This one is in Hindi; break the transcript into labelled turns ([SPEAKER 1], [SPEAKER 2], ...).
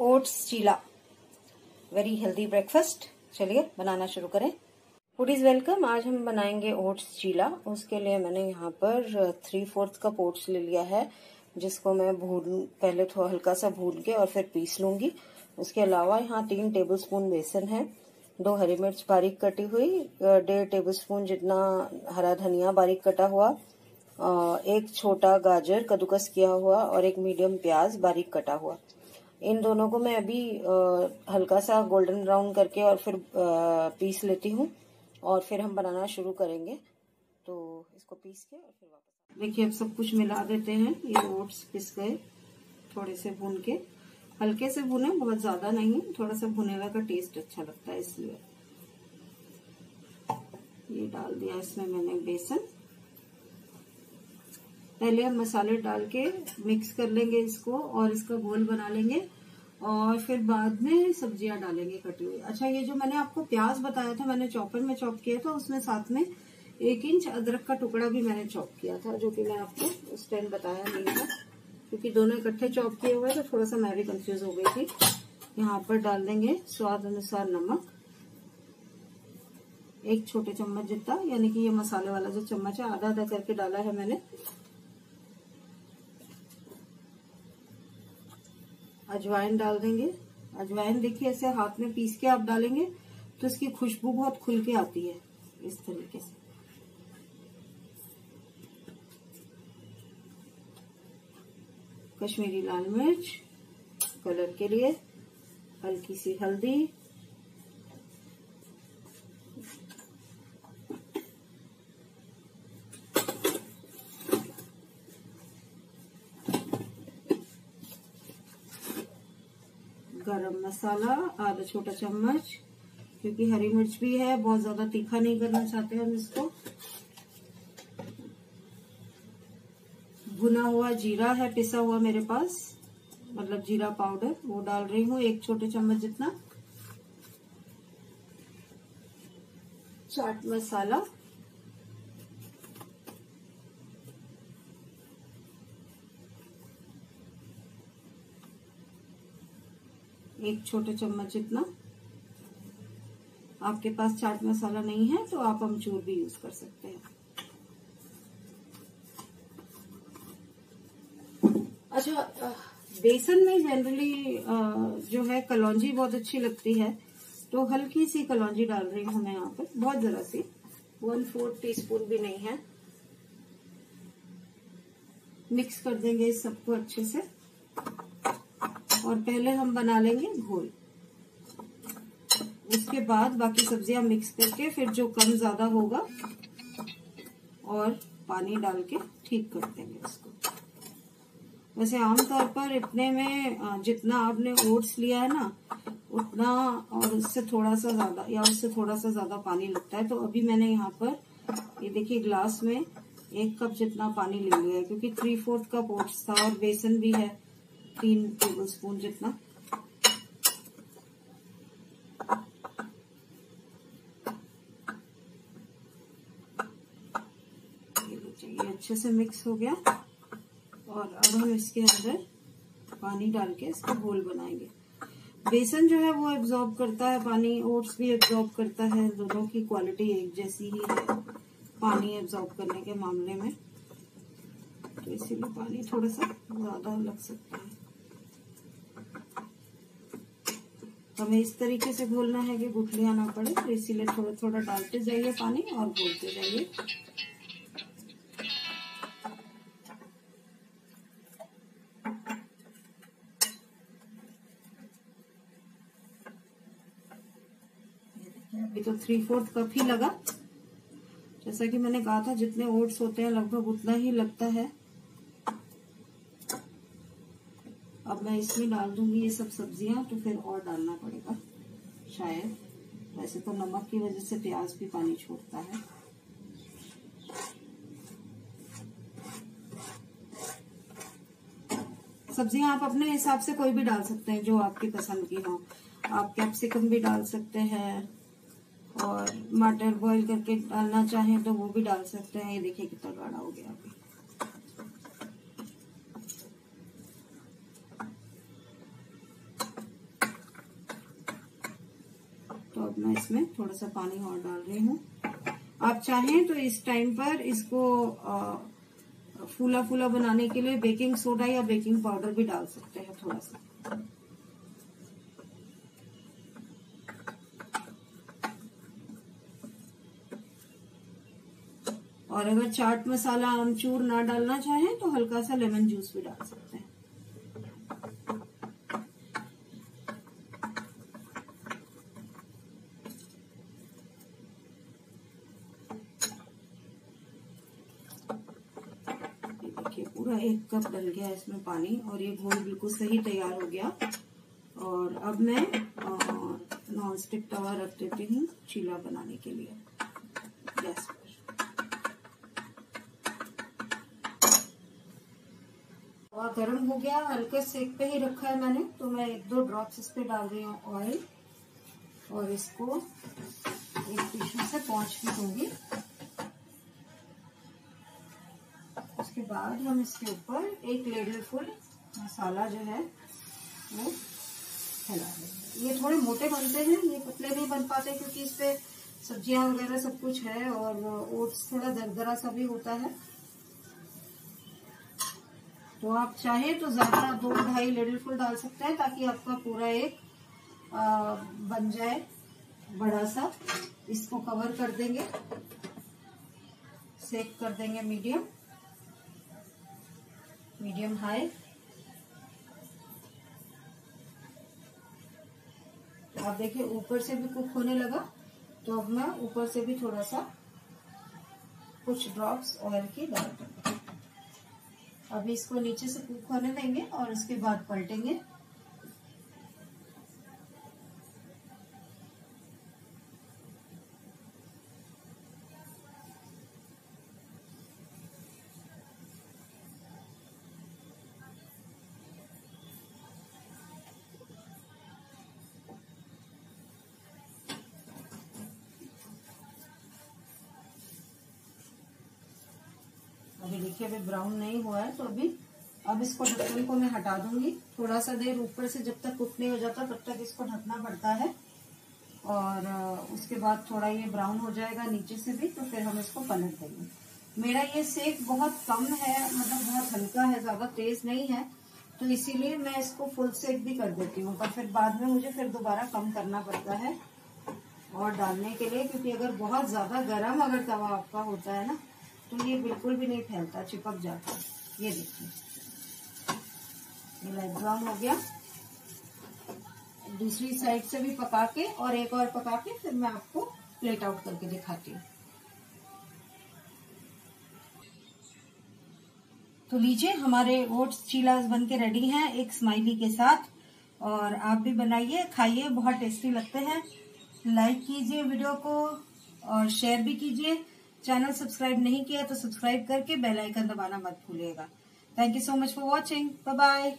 [SPEAKER 1] ओट्स चीला, वेरी हेल्दी ब्रेकफास्ट। चलिए बनाना शुरू करें। Foodies welcome. आज हम बनाएंगे ओट्स चीला। उसके लिए मैंने यहाँ पर 3/4 कप ओट्स ले लिया है, जिसको मैं पहले थोड़ा हल्का सा भून के और फिर पीस लूंगी। उसके अलावा यहाँ 3 टेबलस्पून बेसन है, 2 हरी मिर्च बारीक कटी हुई, 1.5 टेबलस्पून जितना हरा धनिया बारीक कटा हुआ, 1 छोटा गाजर कद्दूकस किया हुआ और 1 मीडियम प्याज बारीक कटा हुआ। इन दोनों को मैं अभी हल्का सा गोल्डन ब्राउन करके और फिर पीस लेती हूँ और फिर हम बनाना शुरू करेंगे। तो इसको पीस के और फिर वापस देखिए, अब सब कुछ मिला देते हैं। ये ओट्स पिस गए, थोड़े से भून के, हल्के से भुने, बहुत ज्यादा नहीं, थोड़ा सा भुने हुए का टेस्ट अच्छा लगता है, इसलिए ये डाल दिया इसमें मैंने बेसन। पहले हम मसाले डाल के मिक्स कर लेंगे इसको और इसका घोल बना लेंगे और फिर बाद में सब्जियां डालेंगे कटी हुई। अच्छा, ये जो मैंने आपको प्याज बताया था, मैंने चॉपर में चॉप किया था, उसमें साथ में 1 इंच अदरक का टुकड़ा भी मैंने चॉप किया था, जो कि मैं आपको उस टाइम बताया नहीं था, क्योंकि दोनों इकट्ठे चॉप किए हुए तो थोड़ा सा मैं भी कंफ्यूज हो गई थी। यहाँ पर डाल देंगे स्वाद अनुसार नमक, 1 छोटे चम्मच जितना, यानी कि ये मसाले वाला जो चम्मच है, आधा आधा करके डाला है मैंने। अजवाइन डाल देंगे। अजवाइन देखिए ऐसे हाथ में पीस के आप डालेंगे तो इसकी खुशबू बहुत खुल के आती है, इस तरीके से। कश्मीरी लाल मिर्च कलर के लिए, हल्की सी हल्दी, गरम मसाला आधा छोटा चम्मच, क्योंकि हरी मिर्च भी है, बहुत ज्यादा तीखा नहीं करना चाहते हम इसको। भुना हुआ जीरा है पिसा हुआ मेरे पास, मतलब जीरा पाउडर, वो डाल रही हूँ 1 छोटे चम्मच जितना। चाट मसाला, एक छोटे चम्मच जितना। आपके पास चाट मसाला नहीं है तो आप अमचूर भी यूज कर सकते हैं। अच्छा, बेसन में जनरली जो है कलौंजी बहुत अच्छी लगती है, तो हल्की सी कलौंजी डाल रही हूँ मैं यहाँ पर, बहुत जरा सी, 1/4 टीस्पून भी नहीं है। मिक्स कर देंगे इस सबको अच्छे से और पहले हम बना लेंगे घोल। उसके बाद बाकी सब्जियां मिक्स करके फिर जो कम ज्यादा होगा और पानी डाल के ठीक कर देंगे इसको। वैसे आमतौर पर इतने में जितना आपने ओट्स लिया है ना, उतना और उससे थोड़ा सा ज्यादा या उससे थोड़ा सा ज्यादा पानी लगता है। तो अभी मैंने यहाँ पर ये देखिए ग्लास में 1 कप जितना पानी ले लिया है, क्योंकि 3/4 कप ओट्स था और बेसन भी है 3 टेबलस्पून जितना। ये अच्छे से मिक्स हो गया और अब हम इसके अंदर पानी डाल के इसका घोल बनाएंगे। बेसन जो है वो एब्जॉर्ब करता है पानी, ओट्स भी एब्जॉर्ब करता है, दोनों की क्वालिटी एक जैसी ही है पानी एब्जॉर्ब करने के मामले में, तो इसीलिए पानी थोड़ा सा ज्यादा लग सकता है। हमें इस तरीके से घोलना है कि गुठलियां ना पड़े, तो इसीलिए थोड़ा थोड़ा डालते जाइए पानी और घोलते जाइए। अभी तो 3/4 कप ही लगा, जैसा कि मैंने कहा था जितने ओट्स होते हैं लगभग उतना ही लगता है। अब मैं इसमें डाल दूंगी ये सब सब्जियां, तो फिर और डालना पड़ेगा शायद। वैसे तो नमक की वजह से प्याज भी पानी छोड़ता है। सब्जियां आप अपने हिसाब से कोई भी डाल सकते हैं जो आपकी पसंद की हो। आप कैप्सिकम भी डाल सकते हैं और मटर बॉईल करके डालना चाहें तो वो भी डाल सकते हैं। ये देखिए कितना गाढ़ा हो गया अभी। तो अब मैं इसमें थोड़ा सा पानी और डाल रही हूँ। आप चाहें तो इस टाइम पर इसको फूला फूला बनाने के लिए बेकिंग सोडा या बेकिंग पाउडर भी डाल सकते हैं थोड़ा सा। और अगर चाट मसाला आमचूर ना डालना चाहें तो हल्का सा लेमन जूस भी डाल सकते हैं। देखिए पूरा 1 कप डल गया इसमें पानी और ये घोल बिल्कुल सही तैयार हो गया। और अब मैं नॉन स्टिक तवा रख देती हूँ चीला बनाने के लिए गैस पर। तवा गर्म हो गया, हल्के सेक पे ही रखा है मैंने, तो मैं 1-2 ड्रॉप्स इस पे डाल रही हूँ ऑयल और इसको एक टिश्यू से पोंछ भी दूंगी। उसके बाद हम इसके ऊपर 1 लेडल फुल मसाला जो है वो फैला देंगे। ये थोड़े मोटे बनते हैं, ये पतले नहीं बन पाते क्योंकि इस पे सब्जियां वगैरह सब कुछ है और ओट्स थोड़ा दरदरा सा भी होता है। तो आप चाहे तो ज्यादा 2-2.5 लेडल फुल डाल सकते हैं ताकि आपका पूरा एक बन जाए बड़ा सा। इसको कवर कर देंगे, सेक कर देंगे मीडियम हाई। आप देखिए ऊपर से भी कुक होने लगा, तो अब मैं ऊपर से भी थोड़ा सा कुछ ड्रॉप्स ऑयल की डाल दूंगी। अभी इसको नीचे से कुक होने देंगे और उसके बाद पलटेंगे। अभी देखिए अभी ब्राउन नहीं हुआ है, तो अब इसको ढक्कन को मैं हटा दूंगी। थोड़ा सा देर ऊपर से जब तक कुक नहीं हो जाता तब तक इसको ढकना पड़ता है और उसके बाद थोड़ा ये ब्राउन हो जाएगा नीचे से भी, तो फिर हम इसको पलट देंगे। मेरा ये सेक बहुत कम है, मतलब बहुत हल्का है, ज्यादा तेज नहीं है, तो इसीलिए मैं इसको फुल सेक भी कर देती हूँ, पर फिर बाद में मुझे फिर दोबारा कम करना पड़ता है और डालने के लिए, क्योंकि अगर बहुत ज्यादा गर्म अगर तवा आपका होता है ना तो ये बिल्कुल भी नहीं फैलता, चिपक जाता है। ये देखिए ये लाइट ब्राउन हो गया। दूसरी साइड से भी पका के और एक और पका के फिर मैं आपको प्लेट आउट करके दिखाती हूँ। तो लीजिए हमारे ओट्स चीलास बन के रेडी हैं एक स्माइली के साथ, और आप भी बनाइए, खाइए, बहुत टेस्टी लगते हैं। लाइक कीजिए वीडियो को और शेयर भी कीजिए। चैनल सब्सक्राइब नहीं किया तो सब्सक्राइब करके बेल आइकन दबाना मत भूलिएगा। Thank you so much for watching. Bye bye.